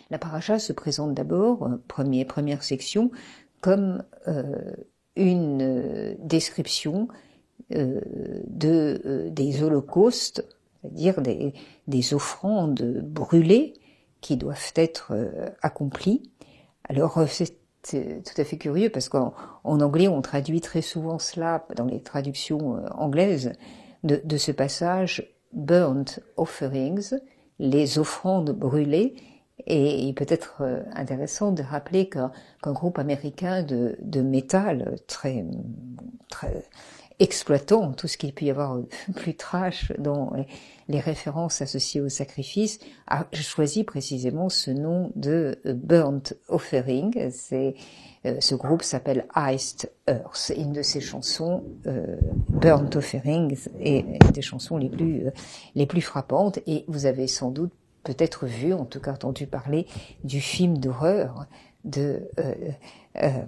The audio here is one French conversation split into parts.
La paracha se présente d'abord, première section, comme une description des holocaustes, c'est-à-dire des offrandes brûlées qui doivent être accomplies. Alors c'est tout à fait curieux parce qu'en anglais on traduit très souvent cela dans les traductions anglaises de ce passage burnt offerings, les offrandes brûlées. Et il peut être intéressant de rappeler qu'un groupe américain de métal très exploitant tout ce qu'il peut y avoir de plus trash dans les références associées au sacrifice a choisi précisément ce nom de Burnt Offering. Ce groupe s'appelle Iced Earth. Une de ses chansons, Burnt Offering, est des chansons les plus frappantes. Et vous avez sans doute peut-être vu, en tout cas entendu parler, du film d'horreur de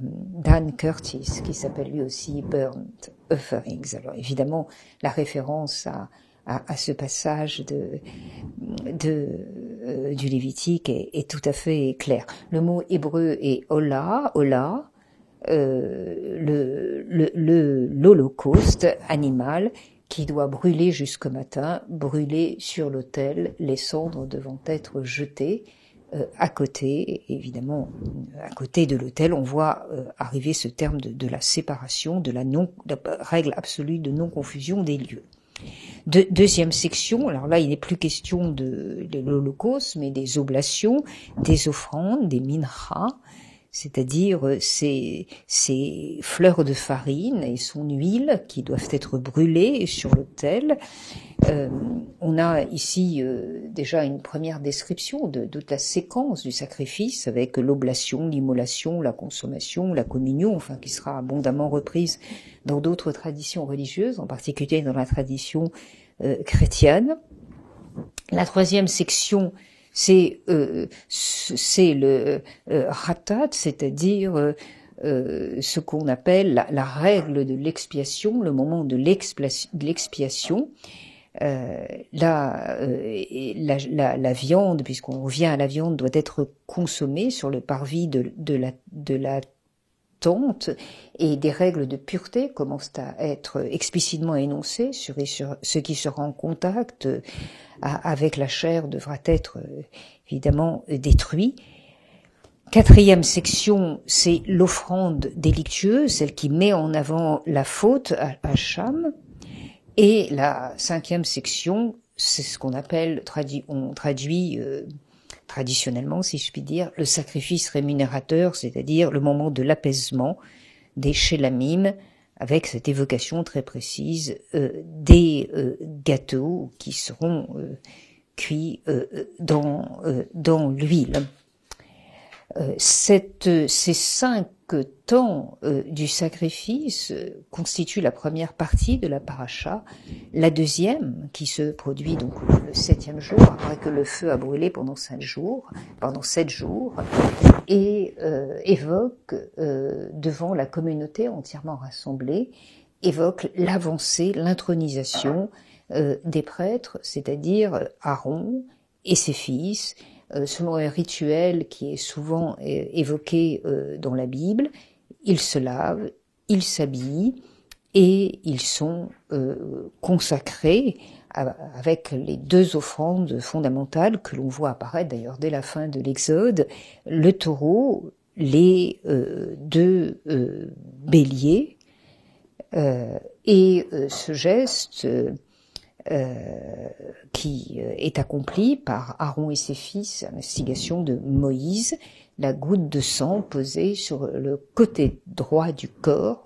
Dan Curtis, qui s'appelle lui aussi Burnt Offerings. Alors évidemment, la référence à ce passage du Lévitique est tout à fait claire. Le mot hébreu est ola, l'holocauste animal, qui doit brûler jusqu'au matin, brûler sur l'autel, les cendres devant être jetées. À côté, évidemment, à côté de l'autel, on voit arriver ce terme de la séparation, de la règle absolue de non-confusion des lieux. Deuxième section, alors là, il n'est plus question de l'holocauste, mais des oblations, des offrandes, des minchas, c'est-à-dire ces fleurs de farine et son huile qui doivent être brûlées sur l'autel. On a ici déjà une première description de toute la séquence du sacrifice avec l'oblation, l'immolation, la consommation, la communion, enfin qui sera abondamment reprise dans d'autres traditions religieuses, en particulier dans la tradition chrétienne. La troisième section, c'est le ratat, c'est-à-dire ce qu'on appelle la règle de l'expiation, le moment de l'expiation. La viande, puisqu'on revient à la viande, doit être consommée sur le parvis de la tente, et des règles de pureté commencent à être explicitement énoncées sur ce qui sera en contact avec la chair devra être évidemment détruit. Quatrième section, c'est l'offrande délictueuse, celle qui met en avant la faute à Cham. Et la cinquième section, c'est ce qu'on appelle, on traduit traditionnellement, si je puis dire, le sacrifice rémunérateur, c'est-à-dire le moment de l'apaisement des Shelamim, avec cette évocation très précise des gâteaux qui seront cuits dans l'huile. Ces 5 temps du sacrifice constituent la première partie de la paracha. La deuxième, qui se produit donc le 7e jour, après que le feu a brûlé pendant 7 jours, et évoque devant la communauté entièrement rassemblée, évoque l'avancée, l'intronisation des prêtres, c'est-à-dire Aaron et ses fils, selon un rituel qui est souvent évoqué dans la Bible. Ils se lavent, ils s'habillent et ils sont consacrés avec les 2 offrandes fondamentales que l'on voit apparaître d'ailleurs dès la fin de l'Exode, le taureau, les 2 béliers, et ce geste qui est accompli par Aaron et ses fils à l'instigation de Moïse, la goutte de sang posée sur le côté droit du corps,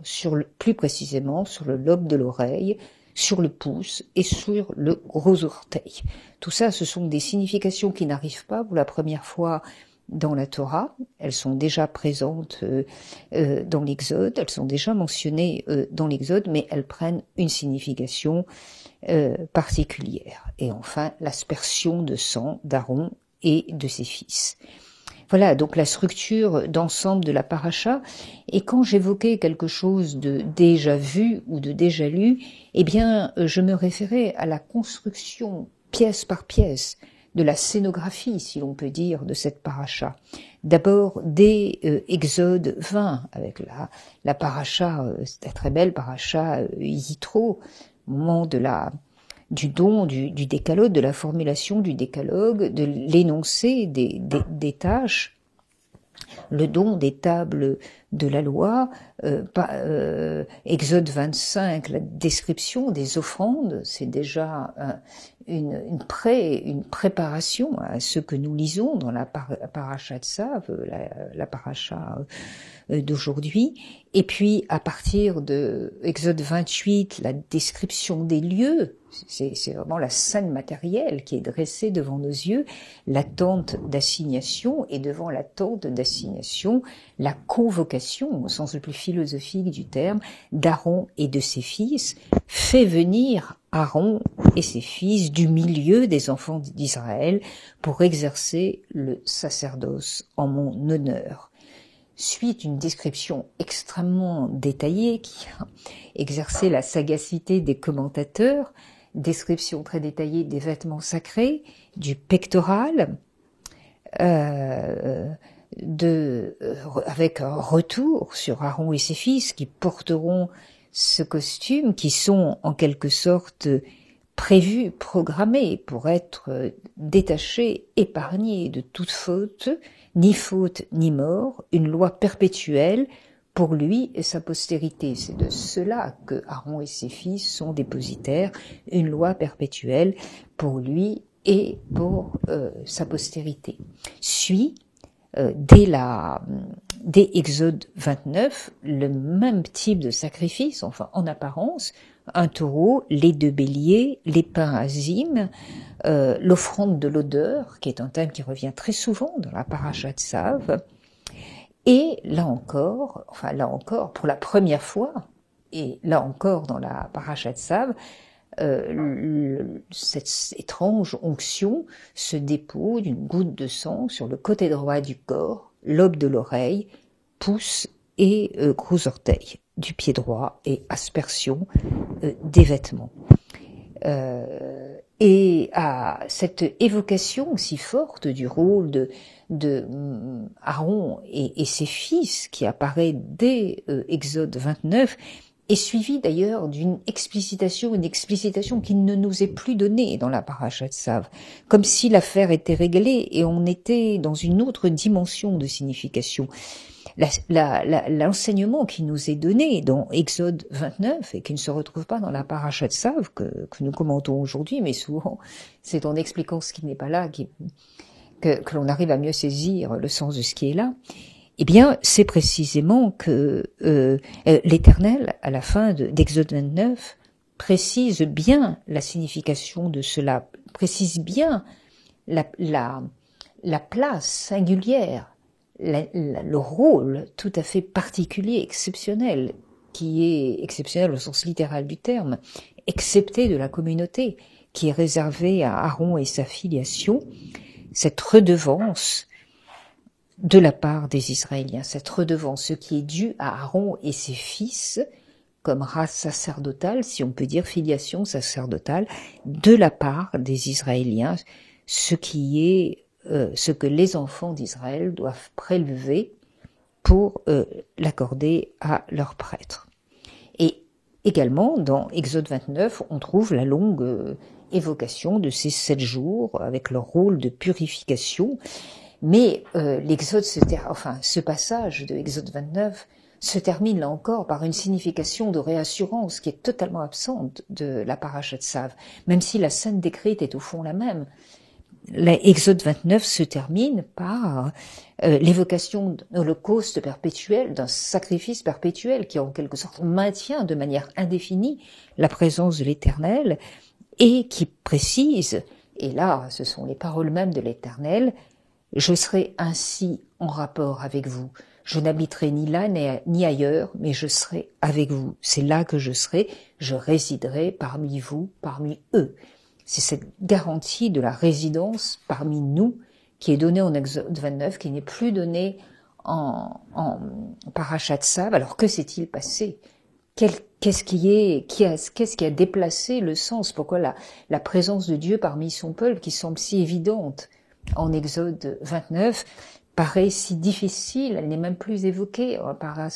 plus précisément sur le lobe de l'oreille, sur le pouce et sur le gros orteil. Tout ça, ce sont des significations qui n'arrivent pas pour la première fois dans la Torah. Elles sont déjà présentes dans l'Exode, elles sont déjà mentionnées dans l'Exode, mais elles prennent une signification particulière. Et enfin, l'aspersion de sang d'Aaron et de ses fils. Voilà, donc la structure d'ensemble de la paracha. Et quand j'évoquais quelque chose de déjà vu ou de déjà lu, eh bien, je me référais à la construction pièce par pièce de la scénographie, si l'on peut dire, de cette paracha. D'abord, dès Exode 20, avec la paracha, cette très belle paracha Yitro, au moment du don du décalogue, de la formulation du décalogue, de l'énoncé des tâches, le don des tables de la loi, Exode 25, la description des offrandes, c'est déjà une préparation à ce que nous lisons dans la paracha de Tzav, la paracha d'aujourd'hui. Et puis, à partir de Exode 28, la description des lieux, c'est vraiment la scène matérielle qui est dressée devant nos yeux, la tente d'assignation, et devant la tente d'assignation, la convocation, au sens le plus philosophique du terme, d'Aaron et de ses fils, fait venir Aaron et ses fils du milieu des enfants d'Israël pour exercer le sacerdoce en mon honneur. Suite une description extrêmement détaillée qui a exercé la sagacité des commentateurs, description très détaillée des vêtements sacrés, du pectoral, avec un retour sur Aaron et ses fils qui porteront ce costume, qui sont en quelque sorte prévus, programmés pour être détachés, épargnés de toute faute, ni mort, une loi perpétuelle pour lui et sa postérité. C'est de cela que Aaron et ses fils sont dépositaires, une loi perpétuelle pour lui et pour sa postérité. Suit, dès Exode 29, le même type de sacrifice, enfin en apparence, un taureau, les 2 béliers, les pains azim, l'offrande de l'odeur, qui est un thème qui revient très souvent dans la paracha de Tzav, et là encore, pour la première fois, et là encore dans la paracha de Tzav, cette étrange onction se dépose d'une goutte de sang sur le côté droit du corps, lobe de l'oreille, pouce et gros orteil du pied droit et aspersion des vêtements. Et à cette évocation si forte du rôle de Aaron et ses fils qui apparaît dès Exode 29 est suivie d'ailleurs d'une explicitation qui ne nous est plus donnée dans la paracha de Tzav, comme si l'affaire était réglée et on était dans une autre dimension de signification. L'enseignement qui nous est donné dans Exode 29 et qui ne se retrouve pas dans la paracha de Tzav que nous commentons aujourd'hui, mais souvent c'est en expliquant ce qui n'est pas là que l'on arrive à mieux saisir le sens de ce qui est là. Eh bien, c'est précisément que l'Éternel, à la fin d'Exode 29, précise bien la signification de cela, précise bien la place singulière, le rôle tout à fait particulier, exceptionnel, qui est exceptionnel au sens littéral du terme, excepté de la communauté, qui est réservé à Aaron et sa filiation, cette redevance de la part des Israéliens, cette redevance, ce qui est dû à Aaron et ses fils, comme race sacerdotale, si on peut dire filiation sacerdotale, de la part des Israéliens, ce que les enfants d'Israël doivent prélever pour l'accorder à leurs prêtres. Et également, dans Exode 29, on trouve la longue évocation de ces 7 jours avec leur rôle de purification. Mais ce passage de Exode 29 se termine là encore par une signification de réassurance qui est totalement absente de la paracha de Tzav, même si la scène décrite est au fond la même. Exode 29 se termine par l'évocation d'un holocauste perpétuel, d'un sacrifice perpétuel qui en quelque sorte maintient de manière indéfinie la présence de l'Éternel et qui précise, et là ce sont les paroles mêmes de l'Éternel, « Je serai ainsi en rapport avec vous. Je n'habiterai ni là ni ailleurs, mais je serai avec vous. C'est là que je serai, je résiderai parmi vous, parmi eux. » C'est cette garantie de la résidence parmi nous qui est donné en Exode 29, qui n'est plus donné en Parashat Tzav. Alors que s'est-il passé? Qu'est-ce qui a déplacé le sens? Pourquoi la présence de Dieu parmi son peuple, qui semble si évidente en Exode 29, paraît si difficile? Elle n'est même plus évoquée par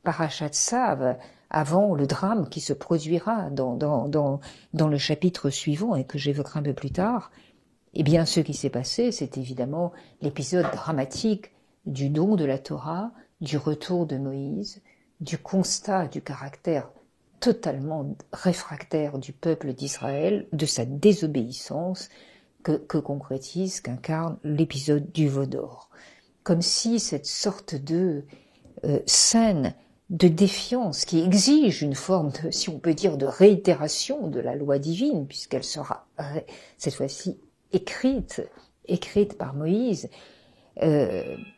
Parashat Tzav avant le drame qui se produira dans le chapitre suivant et que j'évoquerai un peu plus tard. Eh bien, ce qui s'est passé, c'est évidemment l'épisode dramatique du don de la Torah, du retour de Moïse, du constat du caractère totalement réfractaire du peuple d'Israël, de sa désobéissance que concrétise, qu'incarne l'épisode du veau d'or. Comme si cette sorte de scène de défiance qui exige une forme de, si on peut dire, de réitération de la loi divine, puisqu'elle sera cette fois-ci écrite par Moïse,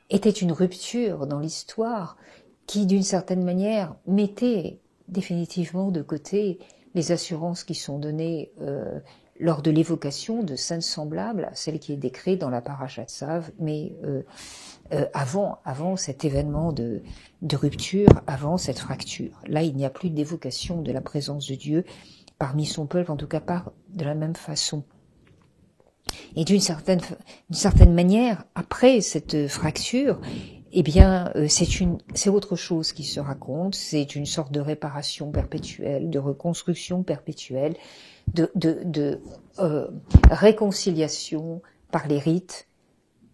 était une rupture dans l'histoire qui, d'une certaine manière, mettait définitivement de côté les assurances qui sont données lors de l'évocation de scènes semblables à celle qui est décrite dans la Parashat Tzav, mais avant cet événement de rupture, avant cette fracture. Là, il n'y a plus d'évocation de la présence de Dieu parmi son peuple, en tout cas pas de la même façon. Et d'une certaine manière, après cette fracture, eh bien, c'est autre chose qui se raconte. C'est une sorte de réparation perpétuelle, de reconstruction perpétuelle, de réconciliation par les rites,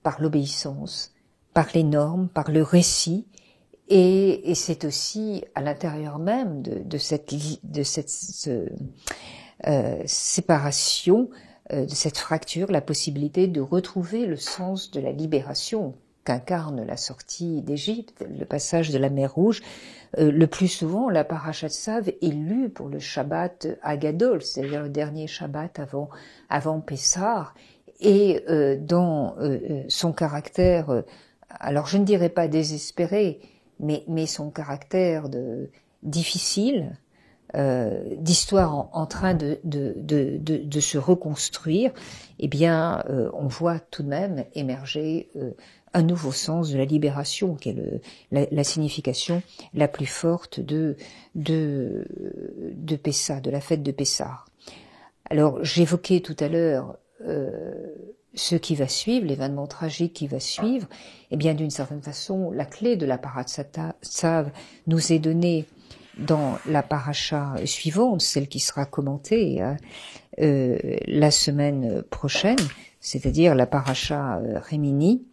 par l'obéissance, par les normes, par le récit. Et c'est aussi à l'intérieur même de cette séparation, de cette fracture, la possibilité de retrouver le sens de la libération qu'incarne la sortie d'Égypte, le passage de la mer Rouge. Le plus souvent, la Parashat Tzav est lue pour le Shabbat Agadol, c'est-à-dire le dernier Shabbat avant Pessah, et dans son caractère, alors je ne dirais pas désespéré, mais son caractère difficile, d'histoire en train de se reconstruire, eh bien, on voit tout de même émerger un nouveau sens de la libération, qui est la signification la plus forte de Pessah, de la fête de Pessah. Alors, j'évoquais tout à l'heure ce qui va suivre, l'événement tragique qui va suivre. Eh bien, d'une certaine façon, la clé de la Parashat Tzav nous est donnée dans la paracha suivante, celle qui sera commentée la semaine prochaine, c'est-à-dire la paracha Rémini.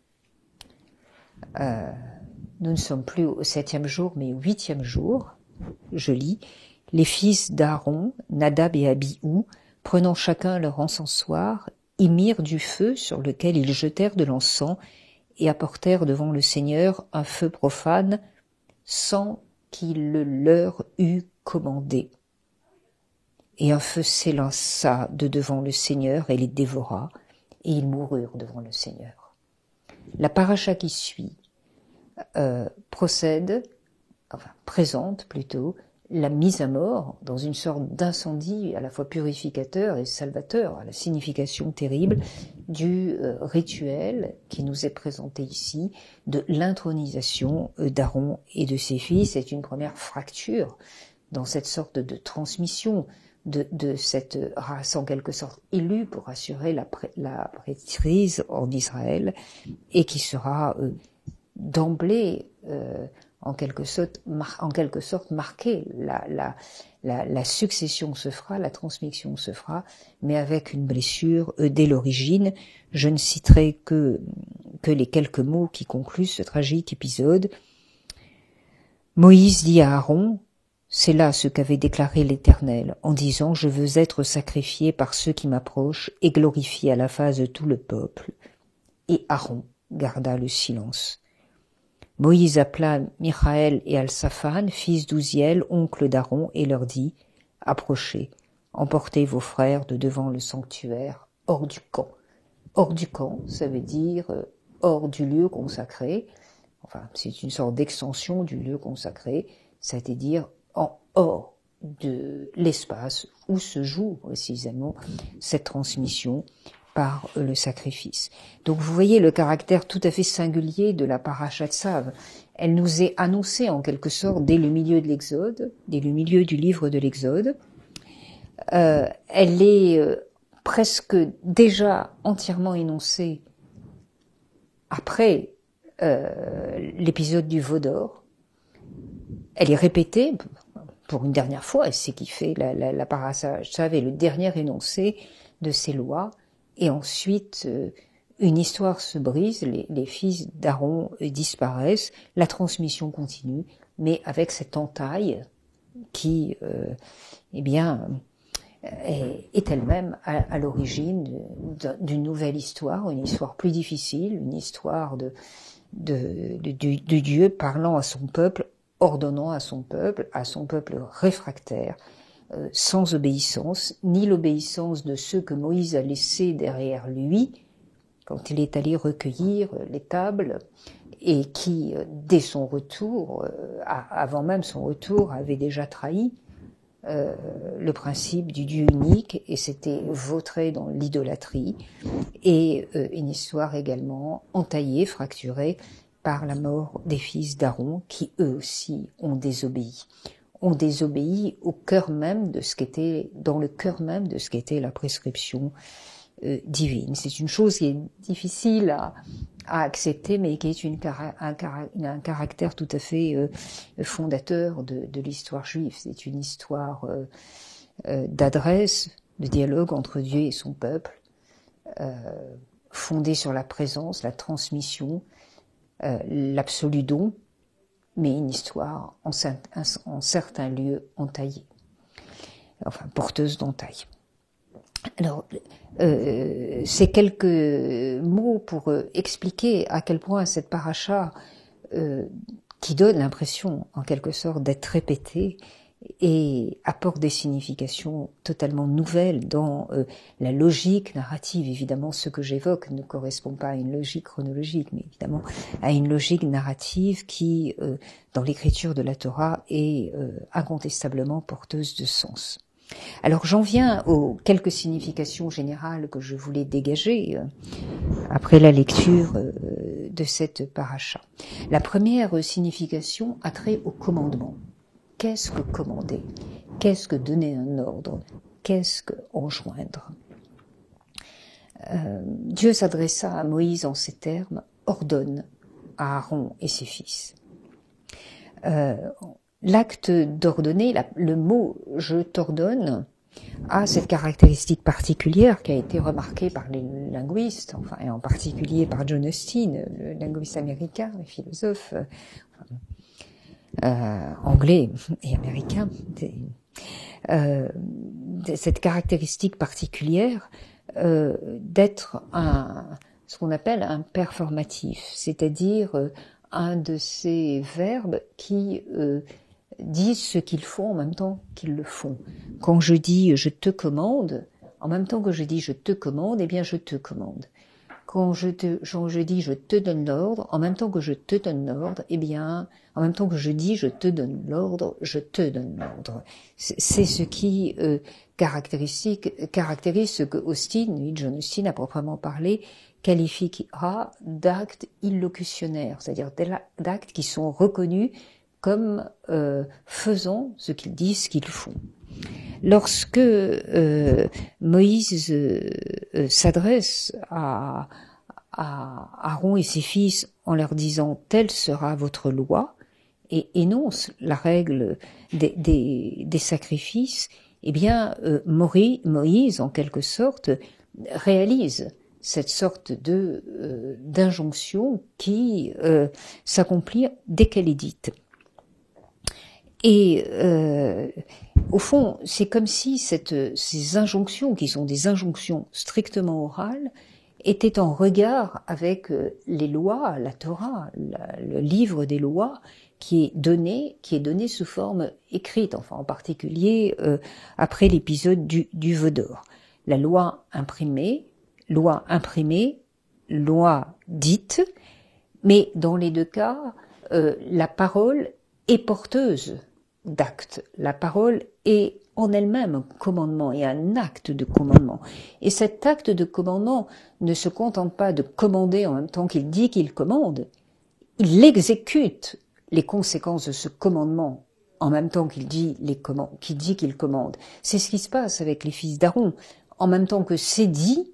Nous ne sommes plus au 7e jour, mais au 8e jour. Je lis. Les fils d'Aaron, Nadab et Abihu, prenant chacun leur encensoir, y mirent du feu sur lequel ils jetèrent de l'encens et apportèrent devant le Seigneur un feu profane sans qu'il le leur eût commandé. Et un feu s'élança de devant le Seigneur et les dévora, et ils moururent devant le Seigneur. La paracha qui suit présente plutôt la mise à mort dans une sorte d'incendie à la fois purificateur et salvateur, à la signification terrible du rituel qui nous est présenté ici, de l'intronisation d'Aaron et de ses fils. C'est une première fracture dans cette sorte de transmission de cette race en quelque sorte élue pour assurer la prêtrise en Israël, et qui sera d'emblée en quelque sorte marqué. La succession se fera, la transmission se fera, mais avec une blessure dès l'origine. Je ne citerai que les quelques mots qui concluent ce tragique épisode. Moïse dit à Aaron, c'est là ce qu'avait déclaré l'Éternel, en disant, je veux être sacrifié par ceux qui m'approchent et glorifié à la face de tout le peuple. Et Aaron garda le silence. Moïse appela Michaël et Al-Safan, fils d'Ouziel, oncle d'Aaron, et leur dit, approchez, emportez vos frères de devant le sanctuaire, hors du camp. Hors du camp, ça veut dire hors du lieu consacré. Enfin, c'est une sorte d'extension du lieu consacré, c'est-à-dire en hors de l'espace où se joue précisément cette transmission par le sacrifice. Donc vous voyez le caractère tout à fait singulier de la paracha Tzav. Elle nous est annoncée en quelque sorte dès le milieu de l'Exode, dès le milieu du livre de l'Exode. Elle est presque déjà entièrement énoncée après l'épisode du veau d'or. Elle est répétée pour une dernière fois, et c'est qui fait la paracha Tzav est le dernier énoncé de ces lois. Et ensuite, une histoire se brise, les fils d'Aaron disparaissent, la transmission continue, mais avec cette entaille qui, eh bien, est elle-même à l'origine d'une nouvelle histoire, une histoire plus difficile, une histoire de Dieu parlant à son peuple, ordonnant à son peuple réfractaire, sans obéissance, ni l'obéissance de ceux que Moïse a laissés derrière lui, quand il est allé recueillir les tables, et qui, dès son retour, avant même son retour, avait déjà trahi le principe du Dieu unique et s'était vautré dans l'idolâtrie, et une histoire également entaillée, fracturée par la mort des fils d'Aaron, qui eux aussi ont désobéi au cœur même de ce qu'était, dans le cœur même de ce qu'était la prescription divine. C'est une chose qui est difficile à accepter, mais qui est un caractère tout à fait fondateur de l'histoire juive. C'est une histoire d'adresse, de dialogue entre Dieu et son peuple, fondée sur la présence, la transmission, l'absolu don, mais une histoire en certains lieux entaillée, enfin porteuse d'entaille. Alors, c'est quelques mots pour expliquer à quel point cette paracha, qui donne l'impression en quelque sorte d'être répétée, et apporte des significations totalement nouvelles dans la logique narrative. Évidemment, ce que j'évoque ne correspond pas à une logique chronologique, mais évidemment à une logique narrative qui, dans l'écriture de la Torah, est incontestablement porteuse de sens. Alors j'en viens aux quelques significations générales que je voulais dégager après la lecture de cette paracha. La première signification a trait au commandement. Qu'est-ce que commander? Qu'est-ce que donner un ordre? Qu'est-ce que enjoindre? Dieu s'adressa à Moïse en ces termes: ordonne à Aaron et ses fils. L'acte d'ordonner, le mot « je t'ordonne » a cette caractéristique particulière qui a été remarquée par les linguistes, enfin, et en particulier par John Austin, le linguiste américain, le philosophe anglais et américain, cette caractéristique particulière d'être ce qu'on appelle un performatif, c'est-à-dire un de ces verbes qui disent ce qu'ils font en même temps qu'ils le font. Quand je dis je te commande, en même temps que je dis je te commande, eh bien je te commande. Quand je dis je te donne l'ordre, en même temps que je te donne l'ordre, eh bien, en même temps que je dis je te donne l'ordre, je te donne l'ordre. C'est ce qui caractérise ce que John Austin à proprement parlé, qualifiera d'actes illocutionnaires, c'est-à-dire d'actes qui sont reconnus comme faisant ce qu'ils disent qu'ils font. Lorsque Moïse s'adresse à Aaron et ses fils en leur disant « telle sera votre loi » et énonce la règle des sacrifices, eh bien Moïse, en quelque sorte, réalise cette sorte d'injonction qui s'accomplit dès qu'elle est dite. Et au fond, c'est comme si ces injonctions, qui sont des injonctions strictement orales, étaient en regard avec les lois, la Torah, le livre des lois, qui est donné sous forme écrite, enfin en particulier après l'épisode du veau d'or. La loi imprimée, loi dite, mais dans les deux cas, la parole est porteuse d'actes. La parole est en elle-même un commandement et un acte de commandement. Et cet acte de commandement ne se contente pas de commander en même temps qu'il dit qu'il commande, il exécute les conséquences de ce commandement en même temps qu'il dit qu'il commande. C'est ce qui se passe avec les fils d'Aaron. En même temps que c'est dit,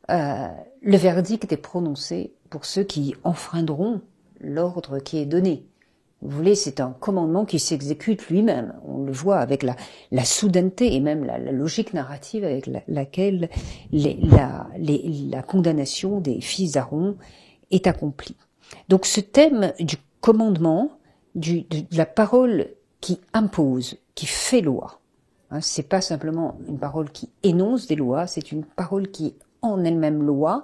le verdict est prononcé pour ceux qui enfreindront l'ordre qui est donné. Vous voulez, c'est un commandement qui s'exécute lui-même. On le voit avec la soudaineté et même la logique narrative avec laquelle la condamnation des fils d'Aaron est accomplie. Donc ce thème du commandement, de la parole qui impose, qui fait loi, hein, c'est pas simplement une parole qui énonce des lois, c'est une parole qui est en elle-même loi,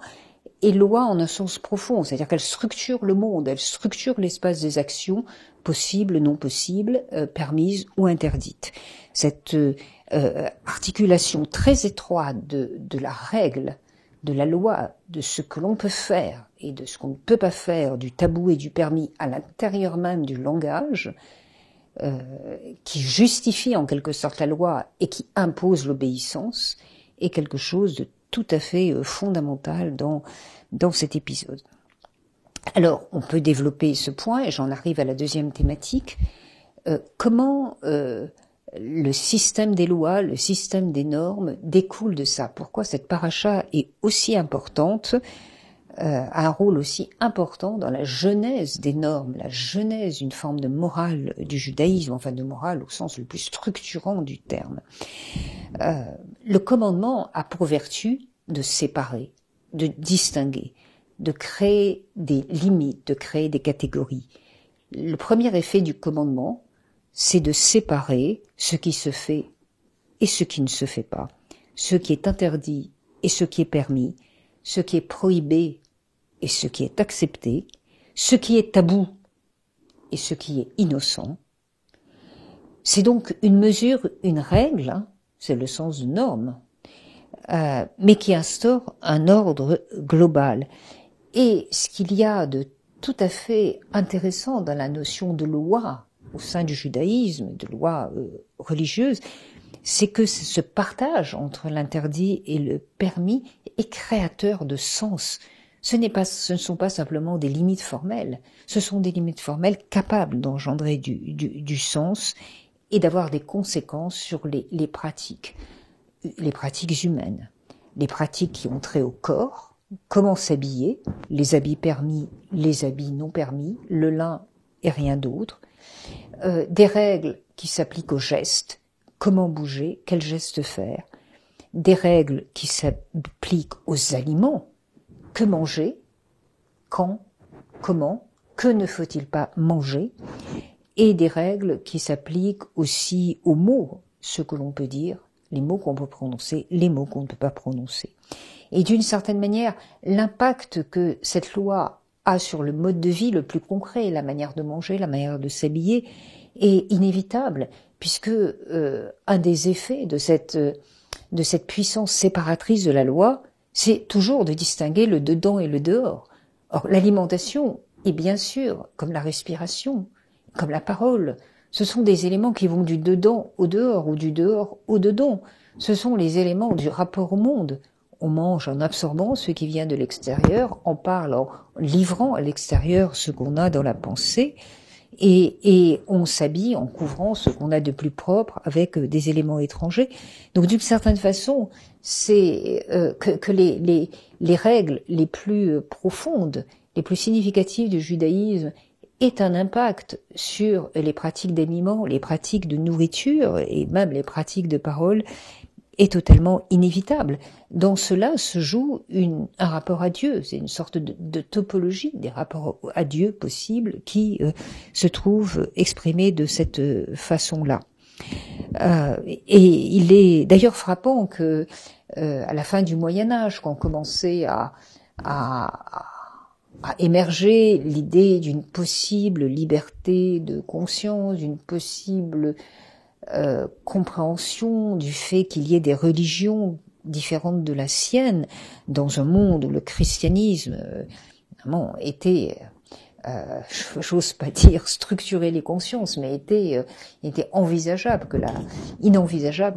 et loi en un sens profond, c'est-à-dire qu'elle structure le monde, elle structure l'espace des actions possibles, non possibles, permises ou interdites. Cette articulation très étroite de la règle, de la loi, de ce que l'on peut faire et de ce qu'on ne peut pas faire, du tabou et du permis à l'intérieur même du langage, qui justifie en quelque sorte la loi et qui impose l'obéissance, est quelque chose de tout à fait fondamental dans cet épisode. Alors, on peut développer ce point, et j'en arrive à la deuxième thématique. Comment le système des lois, le système des normes découle de ça? Pourquoi cette paracha est aussi importante, a un rôle aussi important dans la genèse des normes, la genèse d'une forme de morale du judaïsme, enfin de morale au sens le plus structurant du terme. Le commandement a pour vertu de séparer, de distinguer, de créer des limites, de créer des catégories. Le premier effet du commandement, c'est de séparer ce qui se fait et ce qui ne se fait pas, ce qui est interdit et ce qui est permis, ce qui est prohibé et ce qui est accepté, ce qui est tabou et ce qui est innocent. C'est donc une mesure, une règle, hein, c'est le sens de norme, mais qui instaure un ordre global. Et ce qu'il y a de tout à fait intéressant dans la notion de loi au sein du judaïsme, de loi religieuse, c'est que ce partage entre l'interdit et le permis est créateur de sens. Ce ne sont pas simplement des limites formelles, ce sont des limites formelles capables d'engendrer du sens et d'avoir des conséquences sur les pratiques humaines, les pratiques qui ont trait au corps, comment s'habiller, les habits permis, les habits non permis, le l'un et rien d'autre, des règles qui s'appliquent aux gestes, comment bouger, quel geste faire, des règles qui s'appliquent aux aliments, que manger, quand, comment, que ne faut-il pas manger, et des règles qui s'appliquent aussi aux mots, ce que l'on peut dire, les mots qu'on peut prononcer, les mots qu'on ne peut pas prononcer. Et d'une certaine manière, l'impact que cette loi a sur le mode de vie le plus concret, la manière de manger, la manière de s'habiller, est inévitable, puisque un des effets de cette puissance séparatrice de la loi, c'est toujours de distinguer le dedans et le dehors. Or, l'alimentation est bien sûr, comme la respiration, comme la parole, ce sont des éléments qui vont du dedans au dehors ou du dehors au dedans. Ce sont les éléments du rapport au monde. On mange en absorbant ce qui vient de l'extérieur, on parle en livrant à l'extérieur ce qu'on a dans la pensée, et on s'habille en couvrant ce qu'on a de plus propre avec des éléments étrangers. Donc d'une certaine façon, c'est que les règles les plus profondes, les plus significatives du judaïsme aient un impact sur les pratiques d'aliments, les pratiques de nourriture et même les pratiques de parole est totalement inévitable. Dans cela se joue un rapport à Dieu, c'est une sorte de topologie des rapports à Dieu possibles qui se trouvent exprimés de cette façon-là. Et il est d'ailleurs frappant que à la fin du Moyen-Âge, quand commençait à émerger l'idée d'une possible liberté de conscience, d'une possible compréhension du fait qu'il y ait des religions différentes de la sienne dans un monde où le christianisme vraiment était j'ose pas dire structurer les consciences, mais était inenvisageable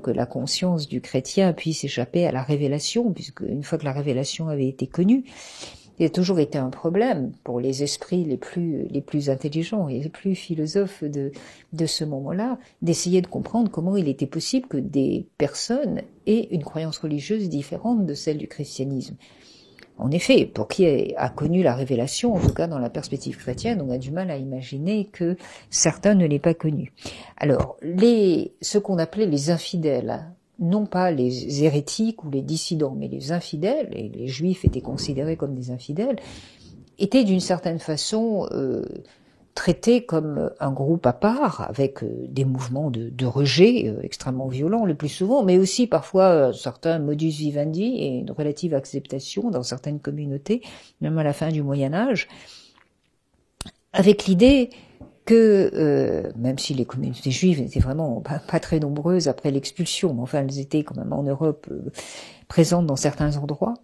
que la conscience du chrétien puisse échapper à la révélation, puisque une fois que la révélation avait été connue, il a toujours été un problème pour les esprits les plus intelligents et les plus philosophes de ce moment-là, d'essayer de comprendre comment il était possible que des personnes aient une croyance religieuse différente de celle du christianisme. En effet, pour qui a connu la révélation, en tout cas dans la perspective chrétienne, on a du mal à imaginer que certains ne l'aient pas connue. Alors, ce qu'on appelait les infidèles, non pas les hérétiques ou les dissidents, mais les infidèles, et les juifs étaient considérés comme des infidèles, étaient d'une certaine façon traités comme un groupe à part, avec des mouvements de rejet extrêmement violents le plus souvent, mais aussi parfois certains modus vivendi et une relative acceptation dans certaines communautés, même à la fin du Moyen-Âge, avec l'idée que, même si les communautés juives n'étaient vraiment pas très nombreuses après l'expulsion, mais enfin elles étaient quand même en Europe présentes dans certains endroits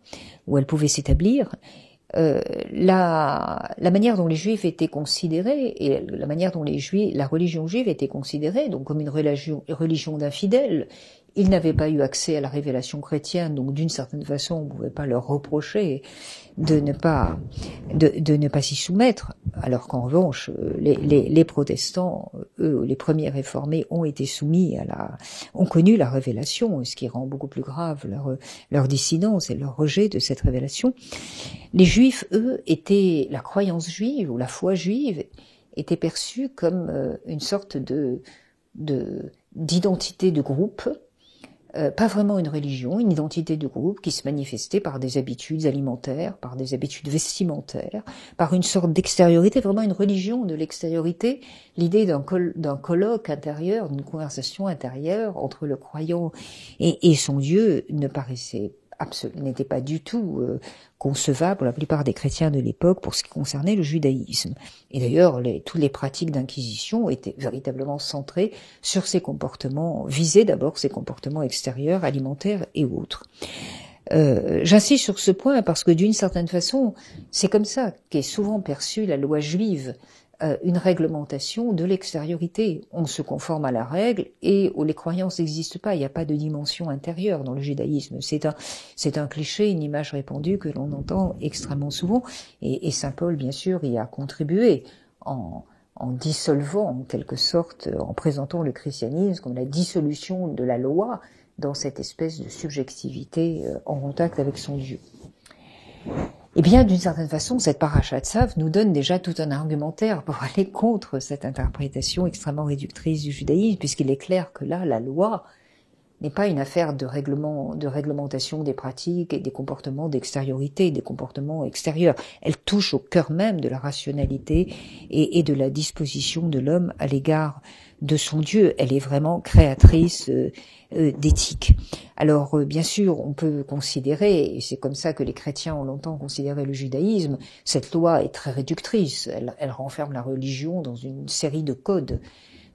où elles pouvaient s'établir, la manière dont les Juifs étaient considérés et la manière dont la religion juive était considérée, donc comme une religion d'infidèles, ils n'avaient pas eu accès à la révélation chrétienne, donc d'une certaine façon, on ne pouvait pas leur reprocher de ne pas s'y soumettre, alors qu'en revanche, les protestants, eux, les premiers réformés, ont été soumis ont connu la révélation, ce qui rend beaucoup plus grave leur dissidence et leur rejet de cette révélation. Les Juifs, eux, la croyance juive ou la foi juive était perçue comme une sorte d'identité de groupe, pas vraiment une religion, une identité de groupe qui se manifestait par des habitudes alimentaires, par des habitudes vestimentaires, par une sorte d'extériorité, vraiment une religion de l'extériorité, l'idée d'un colloque intérieur, d'une conversation intérieure entre le croyant et son Dieu n'était pas du tout concevable pour la plupart des chrétiens de l'époque pour ce qui concernait le judaïsme. Et d'ailleurs, toutes les pratiques d'inquisition étaient véritablement centrées sur ces comportements, visaient d'abord ces comportements extérieurs, alimentaires et autres. J'insiste sur ce point parce que d'une certaine façon, c'est comme ça qu'est souvent perçue la loi juive, une réglementation de l'extériorité. On se conforme à la règle et où les croyances n'existent pas. Il n'y a pas de dimension intérieure dans le judaïsme. C'est un cliché, une image répandue que l'on entend extrêmement souvent. Et saint Paul, bien sûr, y a contribué en dissolvant, en quelque sorte, en présentant le christianisme comme la dissolution de la loi dans cette espèce de subjectivité en contact avec son Dieu. Eh bien, d'une certaine façon, cette parashat Tzav nous donne déjà tout un argumentaire pour aller contre cette interprétation extrêmement réductrice du judaïsme, puisqu'il est clair que là, la loi n'est pas une affaire de réglementation des pratiques et des comportements d'extériorité, des comportements extérieurs. Elle touche au cœur même de la rationalité et de la disposition de l'homme à l'égard de son Dieu. Elle est vraiment créatrice d'éthique. Alors, bien sûr, on peut considérer, et c'est comme ça que les chrétiens ont longtemps considéré le judaïsme, cette loi est très réductrice. Elle renferme la religion dans une série de codes.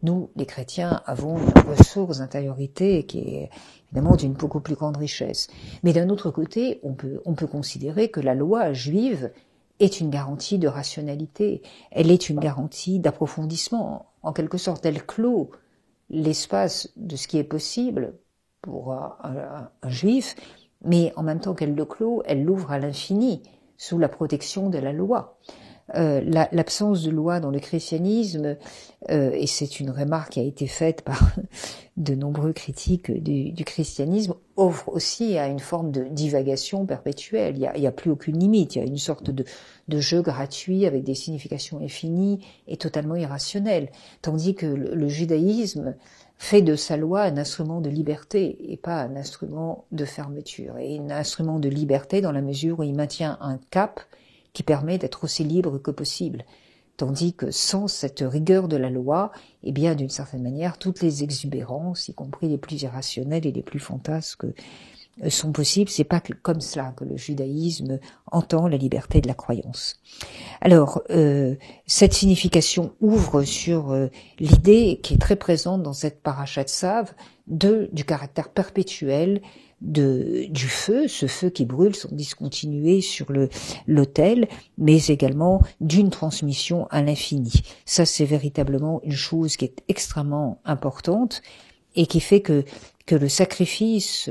Nous, les chrétiens, avons une ressource d'intériorité qui est évidemment d'une beaucoup plus grande richesse. Mais d'un autre côté, on peut considérer que la loi juive est une garantie de rationalité. Elle est une garantie d'approfondissement. En quelque sorte, elle clôt l'espace de ce qui est possible pour un juif, mais en même temps qu'elle le clôt, elle l'ouvre à l'infini sous la protection de la loi. L'absence de loi dans le christianisme, et c'est une remarque qui a été faite par de nombreux critiques du christianisme, offre aussi à une forme de divagation perpétuelle. Il y a plus aucune limite. Il y a une sorte de jeu gratuit avec des significations infinies et totalement irrationnelles. Tandis que le judaïsme fait de sa loi un instrument de liberté et pas un instrument de fermeture. Et un instrument de liberté dans la mesure où il maintient un cap qui permet d'être aussi libre que possible. Tandis que sans cette rigueur de la loi, eh bien, d'une certaine manière, toutes les exubérances, y compris les plus irrationnelles et les plus fantasques, sont possibles. C'est pas comme cela que le judaïsme entend la liberté de la croyance. Alors, cette signification ouvre sur l'idée qui est très présente dans cette parashat Tzav du caractère perpétuel du feu, ce feu qui brûle sans discontinuer sur l'autel, mais également d'une transmission à l'infini. Ça, c'est véritablement une chose qui est extrêmement importante et qui fait que le sacrifice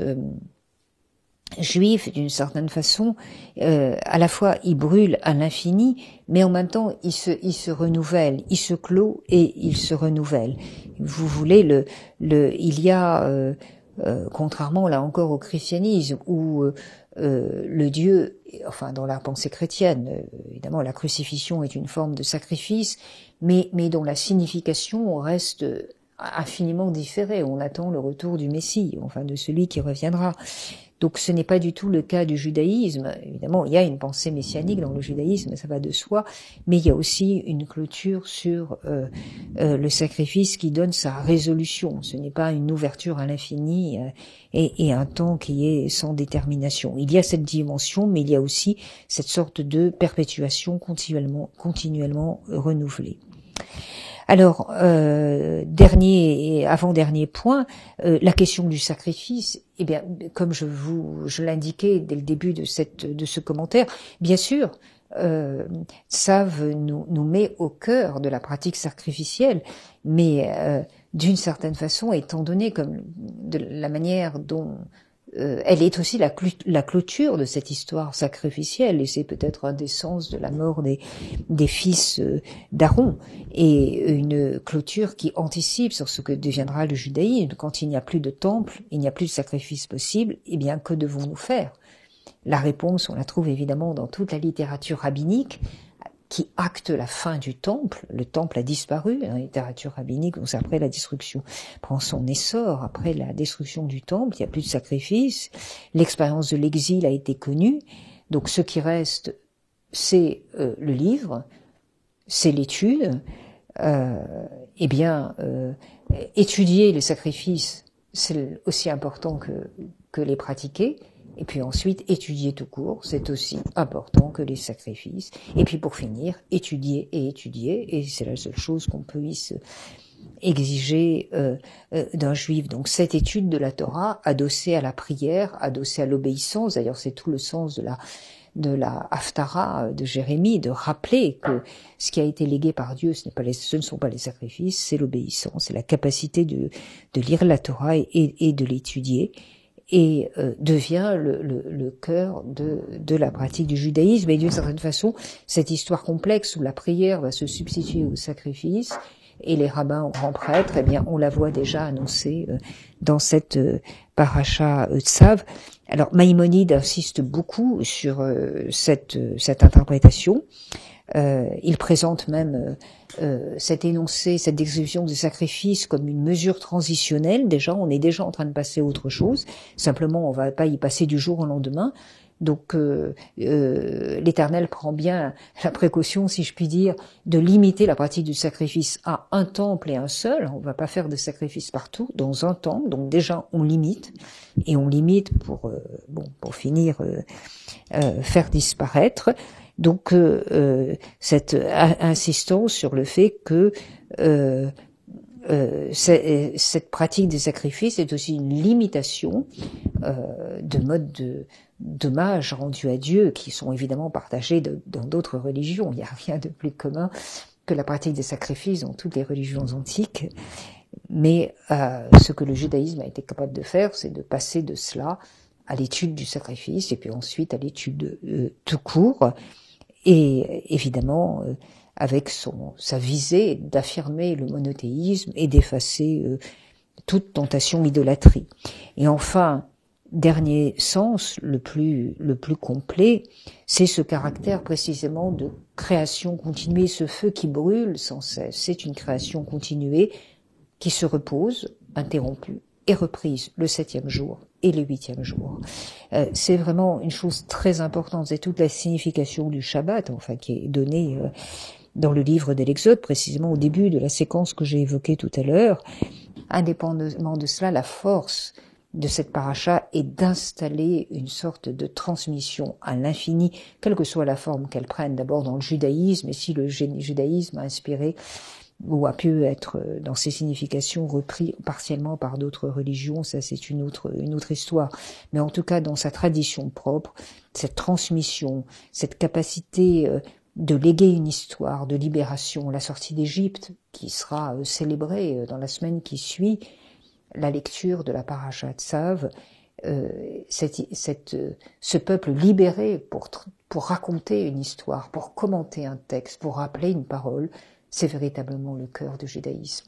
juif, d'une certaine façon, à la fois il brûle à l'infini, mais en même temps il se renouvelle, il se clôt et il se renouvelle. Vous voulez il y a contrairement là encore au christianisme où le Dieu, enfin dans la pensée chrétienne, évidemment la crucifixion est une forme de sacrifice, mais dont la signification reste infiniment différée. On attend le retour du Messie, enfin de celui qui reviendra. Donc ce n'est pas du tout le cas du judaïsme. Évidemment, il y a une pensée messianique dans le judaïsme, ça va de soi, mais il y a aussi une clôture sur le sacrifice qui donne sa résolution. Ce n'est pas une ouverture à l'infini et un temps qui est sans détermination. Il y a cette dimension, mais il y a aussi cette sorte de perpétuation continuellement renouvelée. Alors, dernier et avant-dernier point, la question du sacrifice, eh bien, comme je l'indiquais dès le début de ce commentaire, bien sûr, ça nous met au cœur de la pratique sacrificielle, mais d'une certaine façon, étant donné comme de la manière dont elle est aussi la clôture de cette histoire sacrificielle, et c'est peut-être un des sens de la mort des fils d'Aaron, et une clôture qui anticipe sur ce que deviendra le judaïsme. Quand il n'y a plus de temple, il n'y a plus de sacrifice possible, eh bien que devons-nous faire? La réponse, on la trouve évidemment dans toute la littérature rabbinique, qui acte la fin du temple. Le temple a disparu, la littérature rabbinique, donc après la destruction prend son essor, après la destruction du temple, il n'y a plus de sacrifice, l'expérience de l'exil a été connue, donc ce qui reste, c'est le livre, c'est l'étude, étudier les sacrifices, c'est aussi important que les pratiquer. Et puis ensuite, étudier tout court, c'est aussi important que les sacrifices. Et puis pour finir, étudier, et c'est la seule chose qu'on puisse exiger d'un juif. Donc cette étude de la Torah, adossée à la prière, adossée à l'obéissance, d'ailleurs c'est tout le sens de la Haftara de Jérémie, de rappeler que ce qui a été légué par Dieu, ce ne sont pas les sacrifices, c'est l'obéissance, c'est la capacité de lire la Torah et de l'étudier. Et devient le cœur de la pratique du judaïsme. Et d'une certaine façon, cette histoire complexe où la prière va se substituer au sacrifice et les rabbins aux grands prêtres, eh bien, on la voit déjà annoncée dans cette paracha Tzav. Alors, Maïmonide insiste beaucoup sur cette interprétation. Il présente même cet énoncé, cette description du sacrifice comme une mesure transitionnelle. Déjà, on est déjà en train de passer à autre chose. Simplement, on va pas y passer du jour au lendemain. Donc, l'Éternel prend bien la précaution, si je puis dire, de limiter la pratique du sacrifice à un temple et un seul. On va pas faire de sacrifice partout, dans un temple. Donc déjà, on limite. Et on limite pour finir, faire disparaître. Donc cette insistance sur le fait que cette pratique des sacrifices est aussi une limitation de modes d'hommage rendus à Dieu qui sont évidemment partagés dans d'autres religions. Il n'y a rien de plus commun que la pratique des sacrifices dans toutes les religions antiques. Mais ce que le judaïsme a été capable de faire, c'est de passer de cela à l'étude du sacrifice et puis ensuite à l'étude tout court. Et évidemment, avec sa visée d'affirmer le monothéisme et d'effacer toute tentation idolâtrie. Et enfin, dernier sens, le plus complet, c'est ce caractère précisément de création continuée, ce feu qui brûle sans cesse. C'est une création continuée qui se repose, interrompue et reprise le 7e jour et le 8e jour. C'est vraiment une chose très importante, c'est toute la signification du Shabbat, enfin, qui est donnée dans le livre de l'Exode, précisément au début de la séquence que j'ai évoquée tout à l'heure. Indépendamment de cela, la force de cette paracha est d'installer une sorte de transmission à l'infini, quelle que soit la forme qu'elle prenne, d'abord dans le judaïsme, et si le judaïsme a inspiré ou a pu être dans ses significations repris partiellement par d'autres religions, ça c'est une autre histoire. Mais en tout cas, dans sa tradition propre, cette transmission, cette capacité de léguer une histoire de libération, la sortie d'Égypte, qui sera célébrée dans la semaine qui suit, la lecture de la Parashat Tzav, ce peuple libéré pour raconter une histoire, pour commenter un texte, pour rappeler une parole, c'est véritablement le cœur du judaïsme.